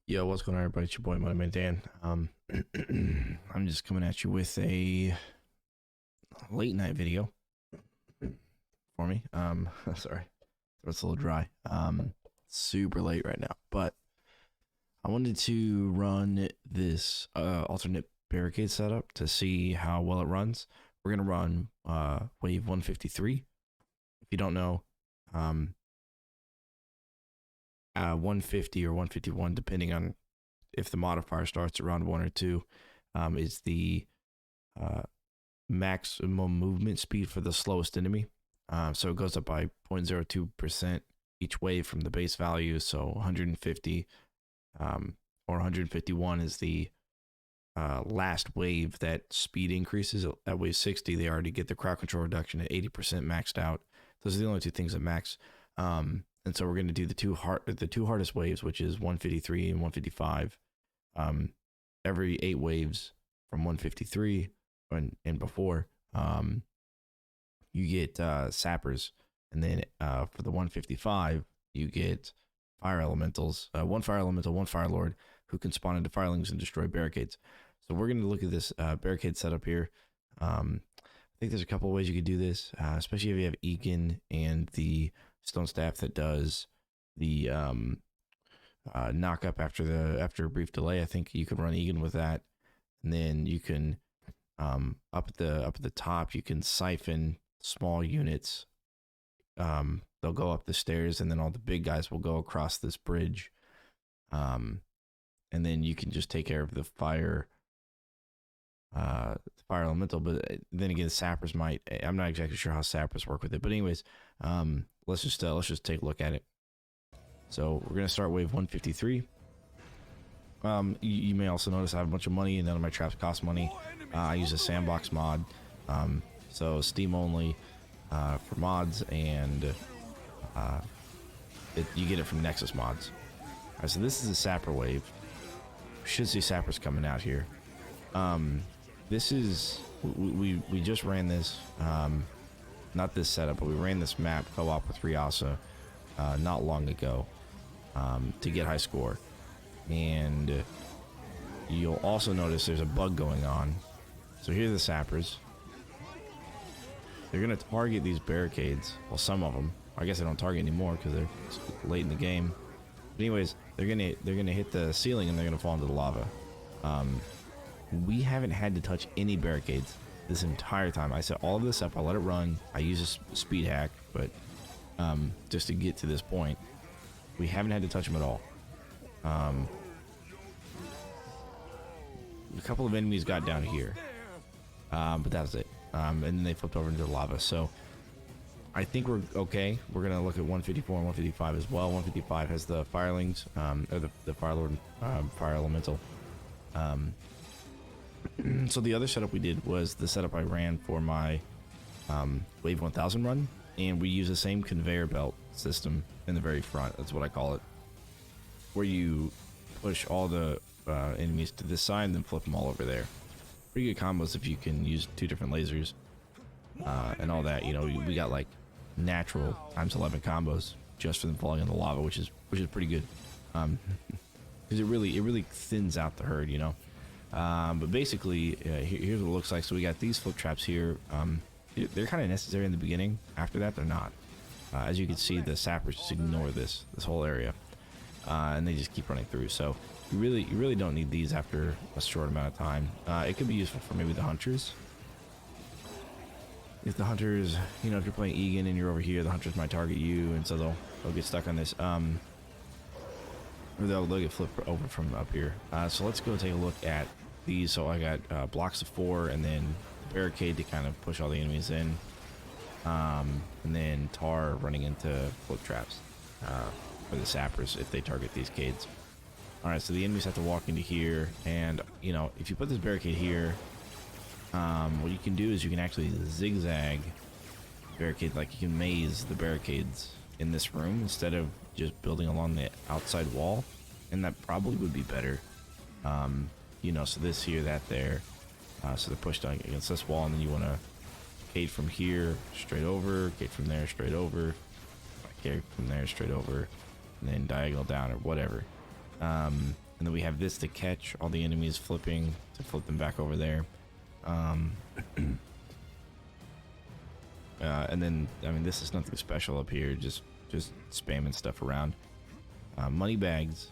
Yo, what's going on, everybody? It's your boy, my man Dan. I'm just coming at you with a late night video for me. Sorry, it's a little dry. Super late right now, but I wanted to run this alternate barricade setup to see how well it runs. We're gonna run wave 153. If you don't know, 150 or 151, depending on if the modifier starts around 1 or 2, is the maximum movement speed for the slowest enemy. So it goes up by 0.02% each wave from the base value. So 150 or 151 is the last wave that speed increases. At wave 60, they already get the crowd control reduction at 80% maxed out. Those are the only two things that max. And so we're going to do the two hardest waves, which is 153 and 155. Every 8 waves from 153 and before, you get sappers, and then for the 155, you get fire elementals. One fire elemental, one fire lord, who can spawn into firelings and destroy barricades. So we're going to look at this barricade setup here. I think there's a couple of ways you could do this, especially if you have Egan and the stone staff that does the knock up after a brief delay. I think you can run Egan with that, and then you can up at the top you can siphon small units. They'll go up the stairs, and then all the big guys will go across this bridge, and then you can just take care of the fire elemental. But then again, sappers might. I'm not exactly sure how sappers work with it, but anyways, let's just take a look at it. So we're gonna start wave 153. You may also notice I have a bunch of money, and none of my traps cost money. I use a sandbox mod, so Steam only for mods, and you get it from Nexus mods. All right, so this is a sapper wave. We should see sappers coming out here. This is we just ran this, not this setup, but we ran this map co-op with Riasa not long ago to get high score. And you'll also notice there's a bug going on. So here's the sappers. They're gonna target these barricades. Well, some of them. I guess they don't target anymore because they're late in the game. But anyways, they're gonna hit the ceiling and they're gonna fall into the lava. We haven't had to touch any barricades this entire time. I set all of this up. I let it run. I use a speed hack, but just to get to this point, we haven't had to touch them at all. A couple of enemies got down here, but that was it. And then they flipped over into the lava. So I think we're okay. We're gonna look at 154 and 155 as well. 155 has the firelings, or the fire lord, fire elemental. So the other setup we did was the setup I ran for my wave 1000 run, and we use the same conveyor belt system in the very front. That's what I call it, where you push all the enemies to this side and then flip them all over there. Pretty good combos if you can use 2 different lasers and all that. You know, we got like natural ×11 combos just for them falling in the lava, which is pretty good, because it really thins out the herd, you know. But basically, here's what it looks like. So we got these flip traps here. They're kind of necessary in the beginning. After that, they're not. As you can see, the sappers just ignore this whole area, and they just keep running through. So you really don't need these after a short amount of time. It could be useful for maybe the hunters. If the hunters, you know, if you're playing Egan and you're over here, the hunters might target you, and so they'll get stuck on this. Or they'll get flipped over from up here. So let's go take a look at these. So I got blocks of 4, and then barricade to kind of push all the enemies in, and then tar running into flip traps for the sappers if they target these Cades. All right, so the enemies have to walk into here, and you know, if you put this barricade here, what you can do is you can actually zigzag barricades, like you can maze the barricades in this room instead of just building along the outside wall, and that probably would be better. You know, so this here, that there, so they're pushed against this wall, and then you want to Cade from here straight over, Cade from there straight over, Cade from there straight over, and then diagonal down or whatever. And then we have this to catch all the enemies flipping, to flip them back over there. And then, I mean, this is nothing special up here, just spamming stuff around. Money bags,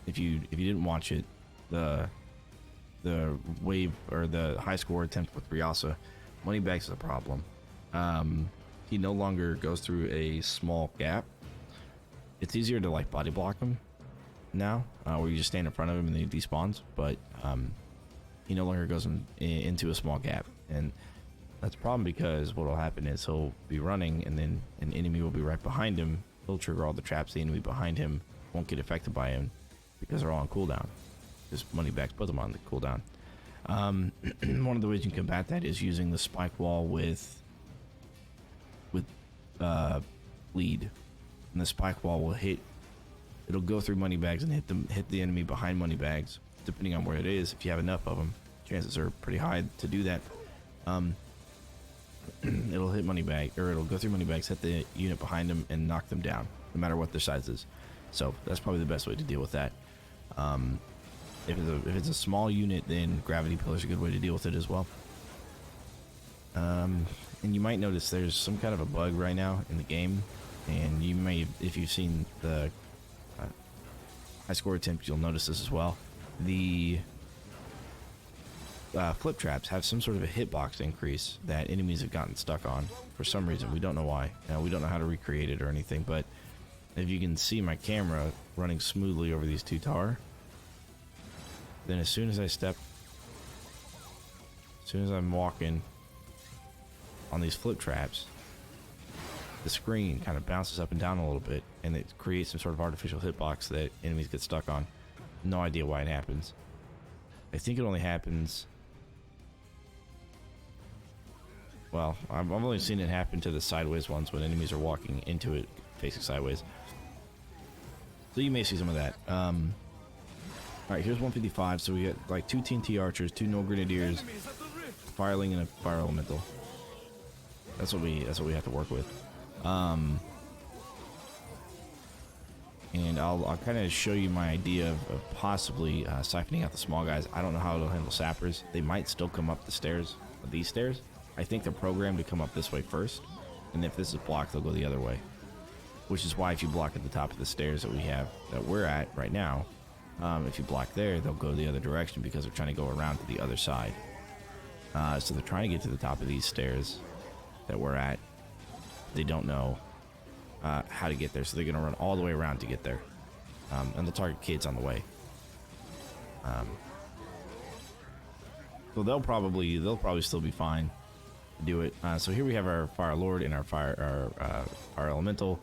if you didn't watch it, the wave or the high score attempt with Riasa, money bags is a problem. He no longer goes through a small gap. It's easier to like body block him now, where you just stand in front of him and he despawns, but he no longer goes into a small gap, and that's a problem because what will happen is he'll be running and then an enemy will be right behind him. He'll trigger all the traps. The enemy behind him won't get affected by him because they're all on cooldown. Just money bags put them on the cooldown. One of the ways you can combat that is using the spike wall with lead, and the spike wall will hit. It'll go through money bags and hit the enemy behind money bags, depending on where it is. If you have enough of them, chances are pretty high to do that. It'll hit money bag, or it'll go through money bags, hit the unit behind them, and knock them down, no matter what their size is. So that's probably the best way to deal with that. If it's a small unit, then gravity pillar is a good way to deal with it as well. And you might notice there's some kind of a bug right now in the game, and you may, if you've seen the high score attempt, you'll notice this as well. The flip traps have some sort of a hitbox increase that enemies have gotten stuck on for some reason. We don't know why. We don't know how to recreate it or anything, but if you can see my camera running smoothly over these two tower, then as soon as I'm walking on these flip traps, the screen kind of bounces up and down a little bit, and it creates some sort of artificial hitbox that enemies get stuck on. No idea why it happens. I think it only happens... Well, I've only seen it happen to the sideways ones when enemies are walking into it facing sideways. So you may see some of that. Alright, here's 155. So we get like 2 TNT archers, 2 Null Grenadiers, Fireling, and a Fire Elemental. That's what we have to work with. And I'll kind of show you my idea of possibly siphoning out the small guys. I don't know how it'll handle sappers. They might still come up the stairs, these stairs. I think they're programmed to come up this way first, and if this is blocked, they'll go the other way. Which is why if you block at the top of the stairs that we're at right now, if you block there, they'll go the other direction because they're trying to go around to the other side. So they're trying to get to the top of these stairs that we're at. They don't know how to get there, so they're going to run all the way around to get there. And they'll target Cade's on the way. So they'll probably still be fine to do it. So here we have our Fire Lord and our Fire Elemental.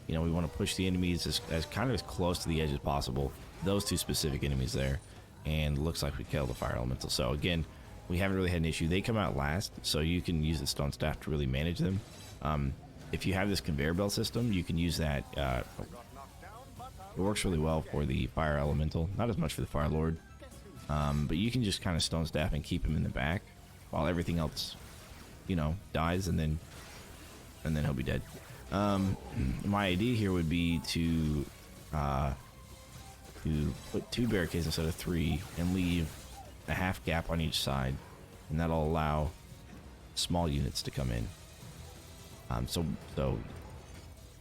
You know, we want to push the enemies as kind of as close to the edge as possible. Those 2 specific enemies there, and looks like we killed the Fire Elemental. So again, we haven't really had an issue. They come out last, so you can use the Stone Staff to really manage them. If you have this conveyor belt system, you can use that. It works really well for the Fire Elemental, not as much for the Fire Lord. But you can just kind of Stone Staff and keep him in the back while everything else, you know, dies, and then he'll be dead. My idea here would be to put 2 barricades instead of 3 and leave a half gap on each side, and that'll allow small units to come in. So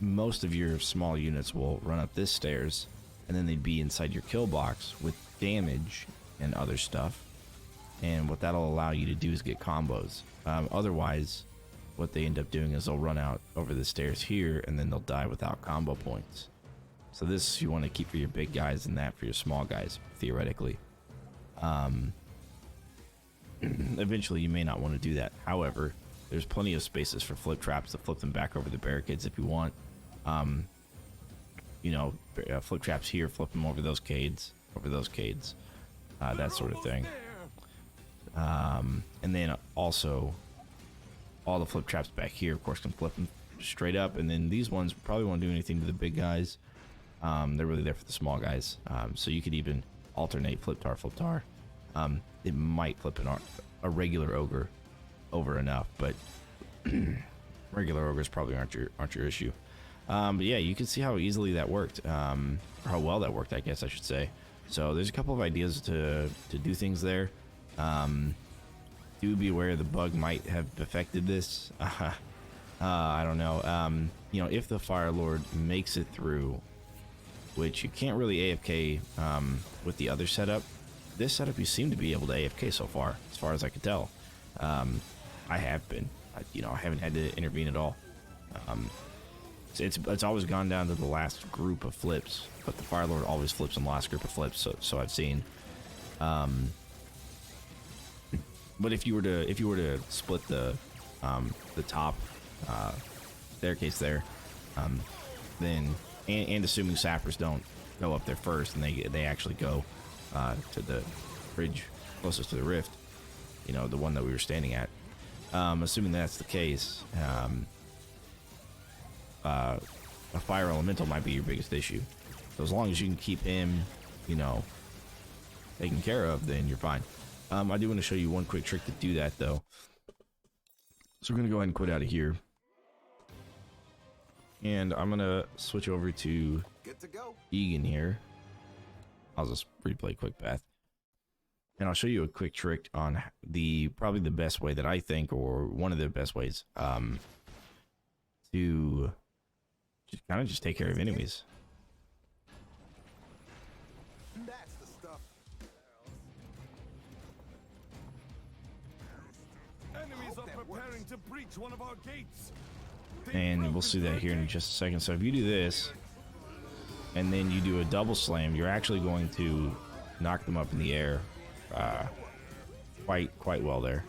most of your small units will run up this stairs, and then they'd be inside your kill box with damage and other stuff. And what that'll allow you to do is get combos. Otherwise, what they end up doing is they'll run out over the stairs here, and then they'll die without combo points. So this you want to keep for your big guys, and that for your small guys, theoretically. Eventually, you may not want to do that. However, there's plenty of spaces for flip traps to flip them back over the barricades if you want. You know, flip traps here, flip them over those Cades, that sort of thing. And then also, all the flip traps back here, of course, can flip them straight up. And then these ones probably won't do anything to the big guys. They're really there for the small guys. So you could even alternate flip tar. It might flip a regular ogre over enough, but regular ogres probably aren't your issue. But yeah, you can see how easily that worked, or how well that worked, I guess I should say. So there's a couple of ideas to do things there. Do be aware the bug might have affected this. I don't know. You know, if the Fire Lord makes it through, which you can't really AFK with the other setup. This setup you seem to be able to AFK so far as I can tell. I have been. You know, I haven't had to intervene at all. It's always gone down to the last group of flips, but the Fire Lord always flips in the last group of flips. So I've seen. But if you were to split the top staircase there, then and assuming sappers don't go up there first and they actually go to the bridge closest to the rift, you know, the one that we were standing at, assuming that's the case, a fire elemental might be your biggest issue. So as long as you can keep him, you know, taken care of, then you're fine. I do want to show you one quick trick to do that, though. So we're going to go ahead and quit out of here. And I'm going to switch over to Egan here. I'll just replay quick path. And I'll show you a quick trick on probably the best way that I think, or one of the best ways, to just take care of enemies. Preparing to breach one of our gates. And we'll see that here in just a second. So if you do this and then you do a double slam, you're actually going to knock them up in the air quite well there,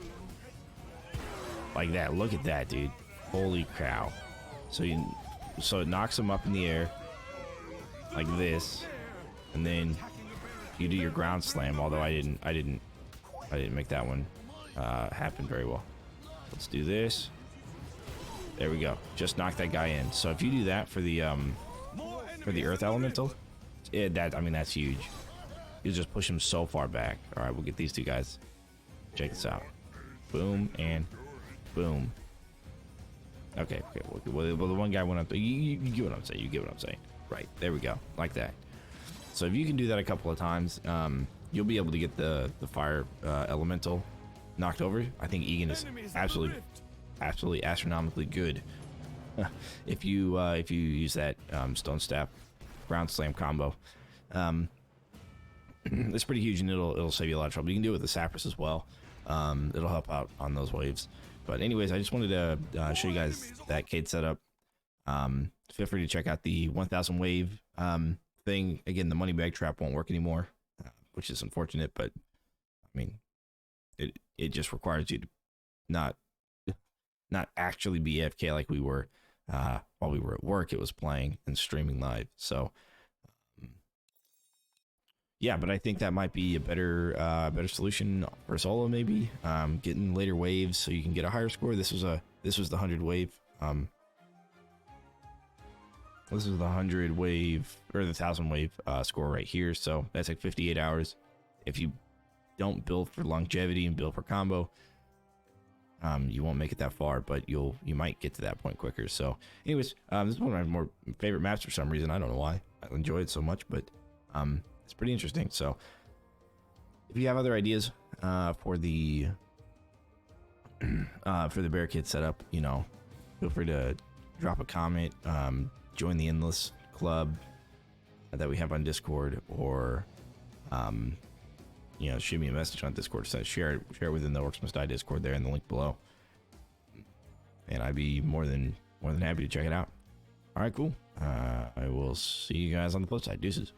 like that. Look at that, dude. Holy cow. So it knocks them up in the air like this, and then you do your ground slam, although I didn't make that one happen very well. Let's do this. There we go. Just knock that guy in. So if you do that for the earth elemental, that's huge. You just push him so far back. All right, we'll get these two guys. Check this out. Boom and boom. Okay. Well, the one guy went up. You get what I'm saying. You get what I'm saying. Right. There we go. Like that. So if you can do that a couple of times, you'll be able to get the fire elemental knocked over. I think Egan is absolutely astronomically good if you use that stone staff ground slam combo. It's pretty huge, and it'll save you a lot of trouble. You can do it with the sappers as well. It'll help out on those waves. But anyways, I just wanted to show you guys that Cade setup. Feel free to check out the 1000 wave thing. Again, the money bag trap won't work anymore, which is unfortunate, but I mean, it just requires you to not actually be AFK like we were while we were at work. It was playing and streaming live. So yeah, but I think that might be a better solution for solo, maybe. Getting later waves so you can get a higher score. This was the 100 wave. This is the 100 wave or the 1000 wave score right here. So that's like 58 hours. If you don't build for longevity and build for combo, you won't make it that far, but you might get to that point quicker. So anyways, this is one of my more favorite maps for some reason. I don't know why. I enjoy it so much, but it's pretty interesting. So if you have other ideas for the barricade setup, you know, feel free to drop a comment, join the Endless Club that we have on Discord, or you know, shoot me a message on Discord. So share it within the Orcs Must Die Discord there in the link below, and I'd be more than happy to check it out. All right, cool. I will see you guys on the flip side. Deuces.